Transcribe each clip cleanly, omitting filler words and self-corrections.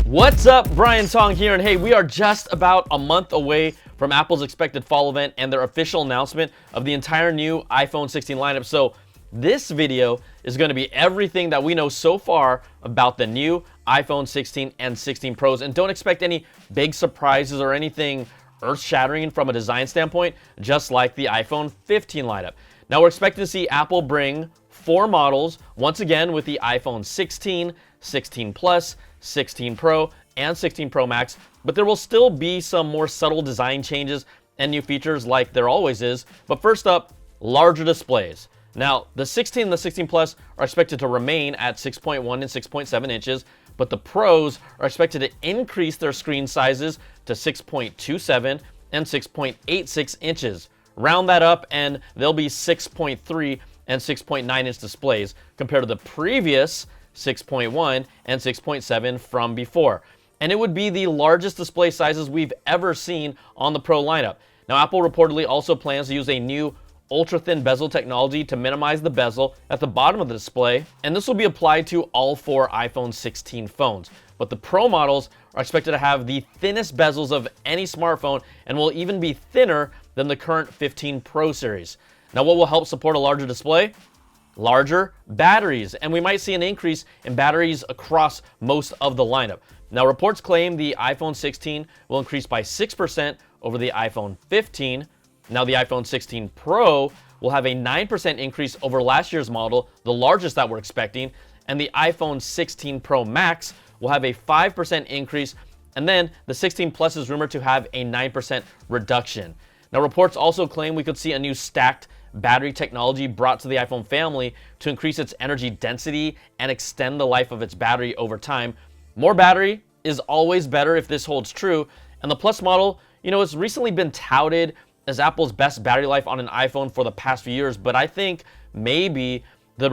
What's up, Brian Tong here, and hey, we are just about a month away from Apple's expected fall event and their official announcement of the entire new iPhone 16 lineup. So this video is going to be everything that we know so far about the new iPhone 16 and 16 Pros, and don't expect any big surprises or anything earth-shattering from a design standpoint, just like the iPhone 15 lineup. Now we're expecting to see Apple bring 4 models, once again with the iPhone 16, 16 Plus, 16 Pro, and 16 Pro Max, but there will still be some more subtle design changes and new features like there always is. But first up, larger displays. Now, the 16 and the 16 Plus are expected to remain at 6.1 and 6.7 inches, but the Pros are expected to increase their screen sizes to 6.27 and 6.86 inches. Round that up and they'll be 6.3 and 6.9 inch displays compared to the previous 6.1 and 6.7 from before. And it would be the largest display sizes we've ever seen on the Pro lineup. Now, Apple reportedly also plans to use a new ultra-thin bezel technology to minimize the bezel at the bottom of the display, and this will be applied to all 4 iPhone 16 phones. But the Pro models are expected to have the thinnest bezels of any smartphone and will even be thinner than the current 15 Pro series. Now, what will help support a larger display? Larger batteries, and we might see an increase in batteries across most of the lineup. Now, reports claim the iPhone 16 will increase by 6% over the iPhone 15. Now, the iPhone 16 Pro will have a 9% increase over last year's model, the largest that we're expecting, and the iPhone 16 Pro Max will have a 5% increase, and then the 16 Plus is rumored to have a 9% reduction. Now, reports also claim we could see a new stacked battery technology brought to the iPhone family to increase its energy density and extend the life of its battery over time. More battery is always better if this holds true, and the Plus model, it's recently been touted as Apple's best battery life on an iPhone for the past few years, but I think maybe the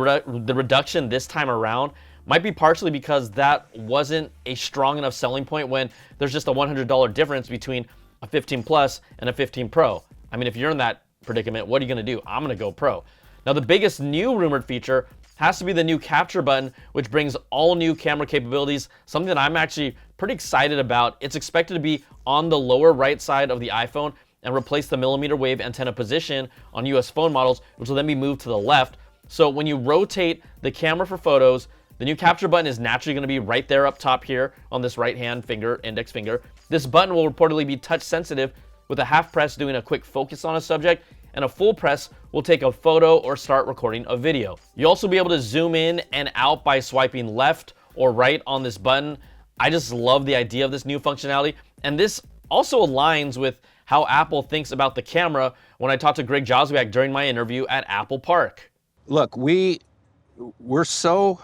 reduction this time around might be partially because that wasn't a strong enough selling point when there's just a $100 difference between a 15 Plus and a 15 Pro. I mean, if you're in that predicament, what are you going to do? I'm going to go Pro. Now, the biggest new rumored feature has to be the new capture button, which brings all new camera capabilities, something that I'm actually pretty excited about. It's expected to be on the lower right side of the iPhone and replace the millimeter wave antenna position on US phone models, which will then be moved to the left. So when you rotate the camera for photos, the new capture button is naturally going to be right there up top here on this right hand finger, index finger. This button will reportedly be touch sensitive, with a half press doing a quick focus on a subject, and a full press will take a photo or start recording a video. You'll also be able to zoom in and out by swiping left or right on this button. I just love the idea of this new functionality, and this also aligns with how Apple thinks about the camera when I talked to Greg Joswiak during my interview at Apple Park. Look, we're so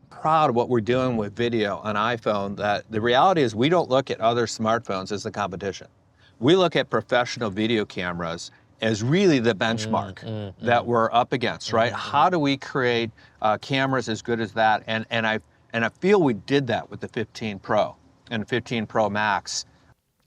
proud of what we're doing with video on iPhone that the reality is we don't look at other smartphones as the competition. We look at professional video cameras as really the benchmark that we're up against, right? How do we create cameras as good as that? And I feel we did that with the 15 Pro and 15 Pro Max.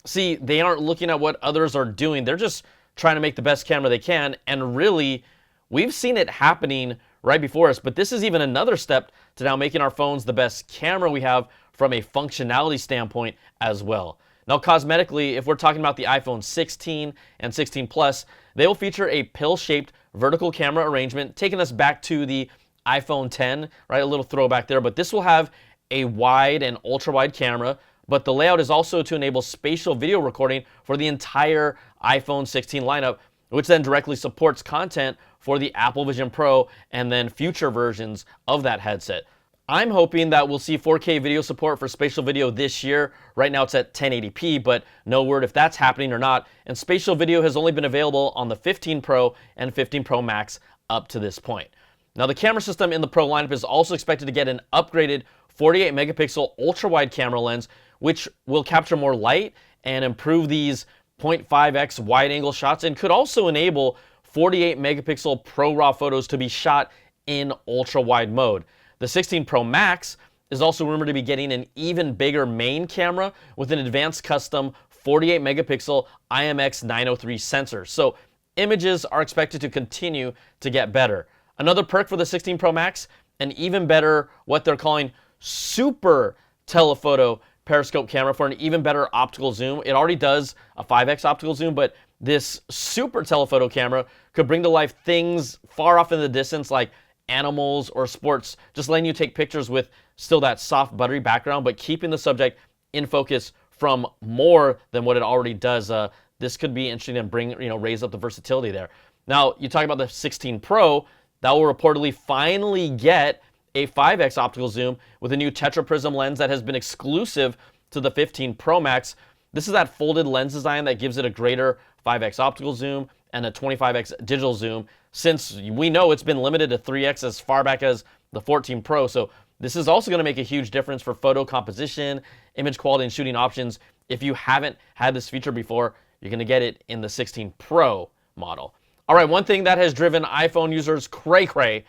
See, they aren't looking at what others are doing. They're just trying to make the best camera they can. And really, we've seen it happening right before us. But this is even another step to now making our phones the best camera we have from a functionality standpoint as well. Now, cosmetically, if we're talking about the iPhone 16 and 16 Plus, they will feature a pill-shaped vertical camera arrangement, taking us back to the iPhone 10, right? A little throwback there. But this will have a wide and ultra-wide camera, but the layout is also to enable spatial video recording for the entire iPhone 16 lineup, which then directly supports content for the Apple Vision Pro and then future versions of that headset. I'm hoping that we'll see 4K video support for spatial video this year. Right now it's at 1080p, but no word if that's happening or not. And spatial video has only been available on the 15 Pro and 15 Pro Max up to this point. Now, the camera system in the Pro lineup is also expected to get an upgraded 48 megapixel ultra-wide camera lens, which will capture more light and improve these 0.5x wide angle shots, and could also enable 48 megapixel Pro RAW photos to be shot in ultra wide mode. The 16 Pro Max is also rumored to be getting an even bigger main camera with an advanced custom 48 megapixel IMX903 sensor. So images are expected to continue to get better. Another perk for the 16 Pro Max, an even better, what they're calling super telephoto periscope camera for an even better optical zoom. It already does a 5x optical zoom, but this super telephoto camera could bring to life things far off in the distance like animals or sports, just letting you take pictures with still that soft buttery background, but keeping the subject in focus from more than what it already does. This could be interesting and bring, raise up the versatility there. Now, you talk about the 16 Pro, that will reportedly finally get a 5x optical zoom with a new tetraprism lens that has been exclusive to the 15 Pro Max. This is that folded lens design that gives it a greater 5x optical zoom and a 25x digital zoom, since we know it's been limited to 3x as far back as the 14 Pro. So this is also going to make a huge difference for photo composition, image quality, and shooting options. If you haven't had this feature before, you're going to get it in the 16 Pro model. All right, one thing that has driven iPhone users cray-cray,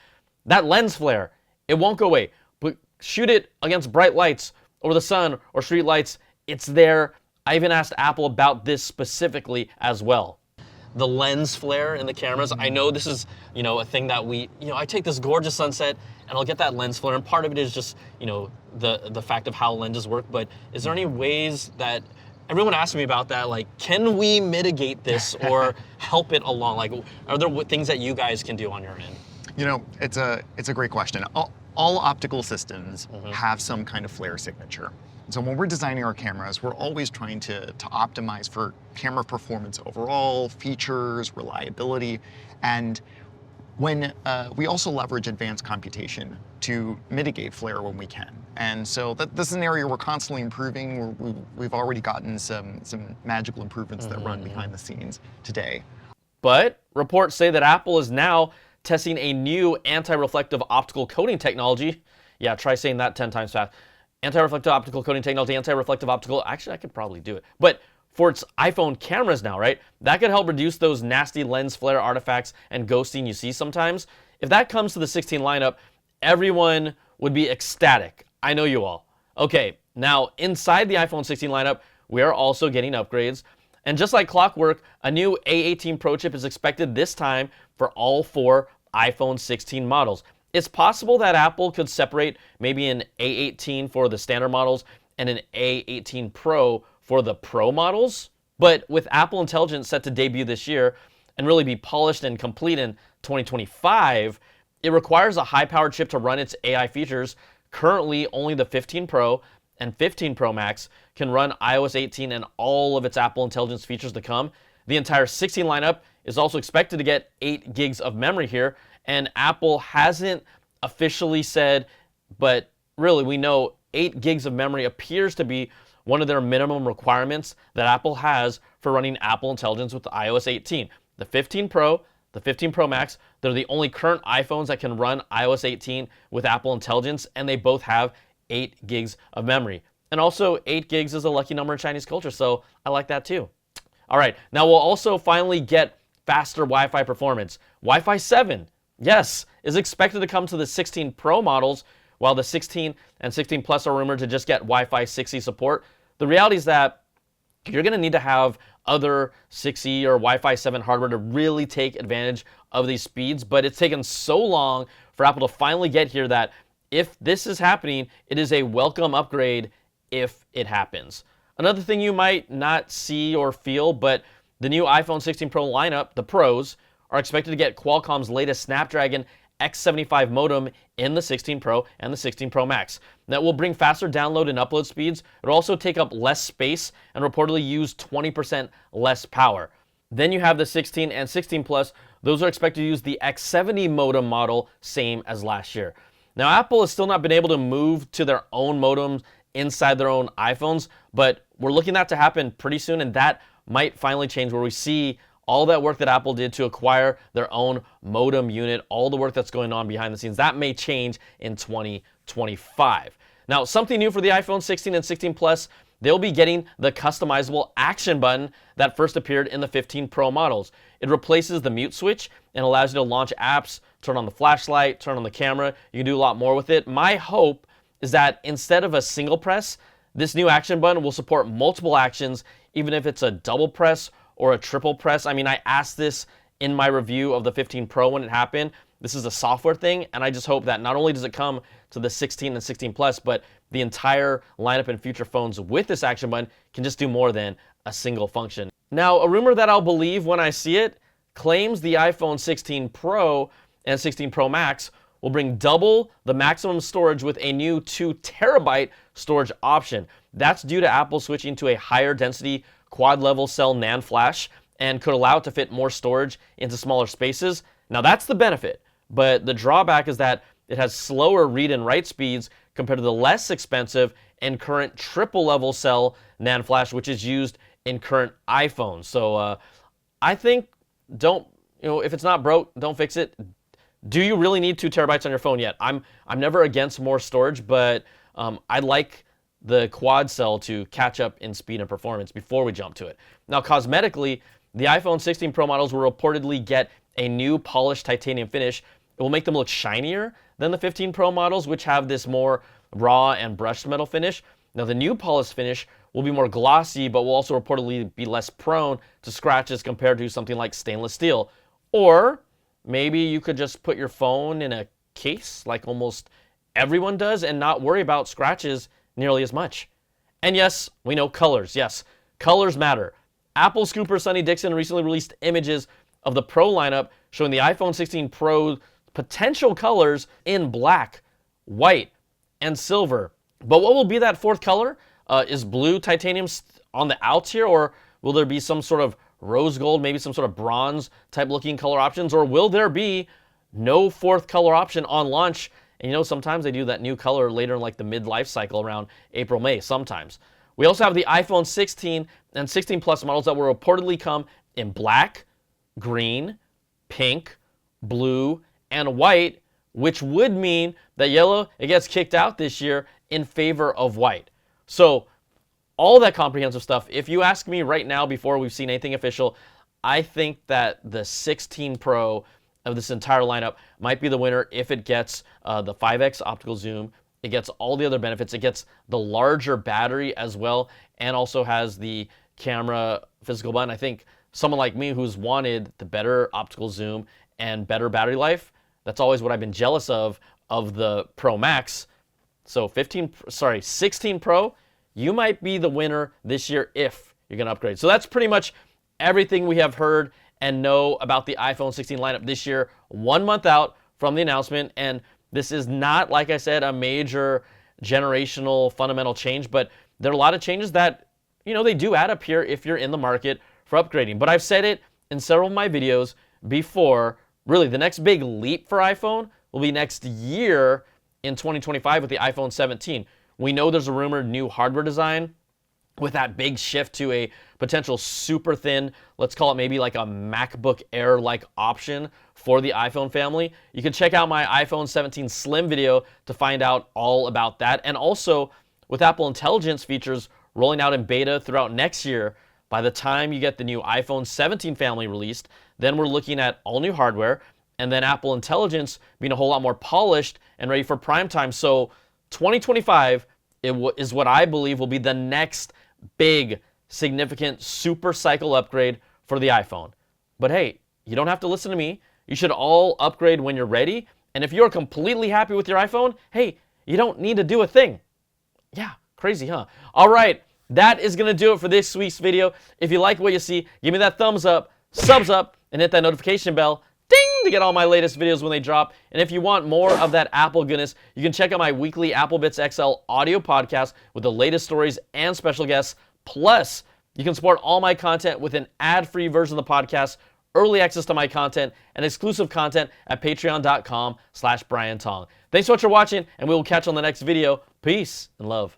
that lens flare. It won't go away, but shoot it against bright lights over the sun or street lights, it's there. I even asked Apple about this specifically as well. The lens flare in the cameras, I know this is, a thing that I take this gorgeous sunset and I'll get that lens flare, and part of it is just, the fact of how lenses work, but is there any ways that, everyone asks me about that, like, can we mitigate this or help it along? Like, are there things that you guys can do on your end? It's a great question. All optical systems have some kind of flare signature. So when we're designing our cameras, we're always trying to optimize for camera performance overall, features, reliability, and when we also leverage advanced computation to mitigate flare when we can. And so this is an area we're constantly improving. We've already gotten some magical improvements that run behind the scenes today. But reports say that Apple is now testing a new anti-reflective optical coating technology. Yeah, try saying that 10 times fast. Anti-reflective optical coating technology, anti-reflective optical, actually I could probably do it. But for its iPhone cameras now, right? That could help reduce those nasty lens flare artifacts and ghosting you see sometimes. If that comes to the 16 lineup, everyone would be ecstatic. I know you all. Okay, now inside the iPhone 16 lineup, we are also getting upgrades. And just like clockwork, a new A18 Pro chip is expected this time for all 4 iPhone 16 models. It's possible that Apple could separate maybe an A18 for the standard models and an A18 Pro for the Pro models. But with Apple Intelligence set to debut this year and really be polished and complete in 2025, it requires a high-powered chip to run its AI features. Currently, only the 15 Pro and 15 Pro Max can run iOS 18 and all of its Apple Intelligence features to come. The entire 16 lineup is also expected to get 8 gigs of memory here, and Apple hasn't officially said, but really we know 8 gigs of memory appears to be one of their minimum requirements that Apple has for running Apple Intelligence with iOS 18. The 15 Pro, the 15 Pro Max, they're the only current iPhones that can run iOS 18 with Apple Intelligence, and they both have 8 gigs of memory. And also 8 gigs is a lucky number in Chinese culture, so I like that too. All right, now we'll also finally get faster Wi-Fi performance. Wi-Fi 7, yes, is expected to come to the 16 Pro models, while the 16 and 16 Plus are rumored to just get Wi-Fi 6E support. The reality is that you're going to need to have other 6E or Wi-Fi 7 hardware to really take advantage of these speeds, but it's taken so long for Apple to finally get here that if this is happening, it is a welcome upgrade if it happens. Another thing you might not see or feel, but the new iPhone 16 Pro lineup, the Pros, are expected to get Qualcomm's latest Snapdragon X75 modem in the 16 Pro and the 16 Pro Max. That will bring faster download and upload speeds. It'll also take up less space and reportedly use 20% less power. Then you have the 16 and 16 Plus. Those are expected to use the X70 modem model, same as last year. Now, Apple has still not been able to move to their own modems inside their own iPhones, but we're looking at that to happen pretty soon, and that might finally change where we see all that work that Apple did to acquire their own modem unit, all the work that's going on behind the scenes. That may change in 2025. Now, something new for the iPhone 16 and 16 Plus, they'll be getting the customizable action button that first appeared in the 15 Pro models. It replaces the mute switch and allows you to launch apps, turn on the flashlight, turn on the camera. You can do a lot more with it. My hope is that instead of a single press, this new action button will support multiple actions, even if it's a double press or a triple press. I mean, I asked this in my review of the 15 Pro when it happened, this is a software thing, and I just hope that not only does it come to the 16 and 16 Plus, but the entire lineup in future phones with this action button can just do more than a single function. Now, a rumor that I'll believe when I see it claims the iPhone 16 Pro and 16 Pro Max will bring double the maximum storage with a new 2 terabyte storage option. That's due to Apple switching to a higher density quad level cell NAND flash and could allow it to fit more storage into smaller spaces. Now that's the benefit, but the drawback is that it has slower read and write speeds compared to the less expensive and current triple level cell NAND flash, which is used in current iPhones. So I think if it's not broke, don't fix it. Do you really need 2 terabytes on your phone yet? I'm never against more storage, but I'd like the quad cell to catch up in speed and performance before we jump to it. Now, cosmetically, the iPhone 16 Pro models will reportedly get a new polished titanium finish. It will make them look shinier than the 15 Pro models, which have this more raw and brushed metal finish. Now, the new polished finish will be more glossy, but will also reportedly be less prone to scratches compared to something like stainless steel. Or maybe you could just put your phone in a case like almost everyone does and not worry about scratches nearly as much. And yes, we know colors. Yes, colors matter. Apple scooper Sonny Dixon recently released images of the Pro lineup showing the iPhone 16 Pro potential colors in black, white, and silver. But what will be that fourth color? Is blue titanium on the outs here, or will there be some sort of rose gold, maybe some sort of bronze type looking color options, or will there be no fourth color option on launch? And sometimes they do that new color later in like the mid-life cycle around April, May sometimes. We also have the iPhone 16 and 16 Plus models that will reportedly come in black, green, pink, blue, and white, which would mean that yellow, it gets kicked out this year in favor of white. So all that comprehensive stuff, if you ask me right now before we've seen anything official, I think that the 16 Pro of this entire lineup might be the winner if it gets the 5x optical zoom. It gets all the other benefits. It gets the larger battery as well, and also has the camera physical button. I think someone like me who's wanted the better optical zoom and better battery life, that's always what I've been jealous of the Pro Max. So 16 Pro, you might be the winner this year if you're going to upgrade. So that's pretty much everything we have heard and know about the iPhone 16 lineup this year, 1 month out from the announcement. And this is not, like I said, a major generational fundamental change, but there are a lot of changes that, they do add up here if you're in the market for upgrading. But I've said it in several of my videos before, really the next big leap for iPhone will be next year in 2025 with the iPhone 17. We know there's a rumored new hardware design with that big shift to a potential super thin, let's call it maybe like a MacBook Air-like option for the iPhone family. You can check out my iPhone 17 Slim video to find out all about that. And also, with Apple Intelligence features rolling out in beta throughout next year, by the time you get the new iPhone 17 family released, then we're looking at all new hardware, and then Apple Intelligence being a whole lot more polished and ready for prime time. So 2025 is what I believe will be the next big, significant super cycle upgrade for the iPhone. But hey, you don't have to listen to me. You should all upgrade when you're ready. And if you're completely happy with your iPhone, hey, you don't need to do a thing. Yeah, crazy, huh? All right, that is going to do it for this week's video. If you like what you see, give me that thumbs up, subs up, and hit that notification bell, ding, to get all my latest videos when they drop. And if you want more of that Apple goodness, you can check out my weekly Apple Bits XL audio podcast with the latest stories and special guests. Plus, you can support all my content with an ad-free version of the podcast, early access to my content, and exclusive content at patreon.com/BrianTong. Thanks so much for watching, and we will catch you on the next video. Peace and love.